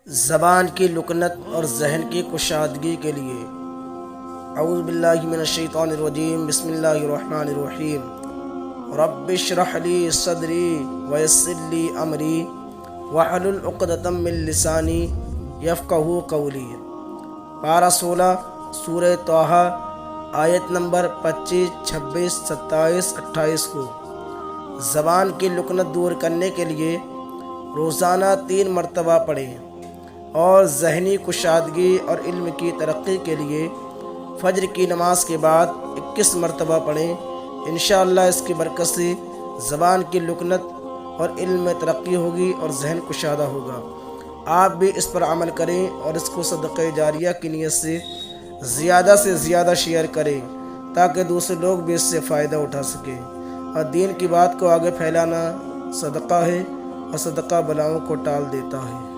ज़बान की लुकनत और जहन की कुशादगी के लिए अऊज़ु बिल्लाहि मिनश्शैतानिर्रजीम बिस्मिल्लाहिर्रहमानिर्रहीम रब्बिश्रह ली सदरी वयस्सिर ली अमरी वहलुल उक़दतम मिन लिसानी यफ़क़हू क़ौली। पारा 16 सूरह तौहा आयत नंबर 25, 26, 27, 28 को ज़बान की लुकनत दूर करने के लिए रोज़ाना 3 मरतबा पढ़ें और ज़हनी कुशादगी और इल्म की तरक्की के लिए फ़ज्र की नमाज के बाद 21 मरतबा पढ़ें। इंशाअल्लाह इसकी बरकत से ज़बान की लुकनत और इल्म में तरक्की होगी और जहन कुशादा होगा। आप भी इस पर अमल करें और इसको सदक़े जारिया की नीयत से ज़्यादा शेयर करें ताकि दूसरे लोग भी इससे फ़ायदा उठा सकें। और दीन की बात को आगे फैलाना सदक़ा है और सदक़ा बलाओं को टाल देता है।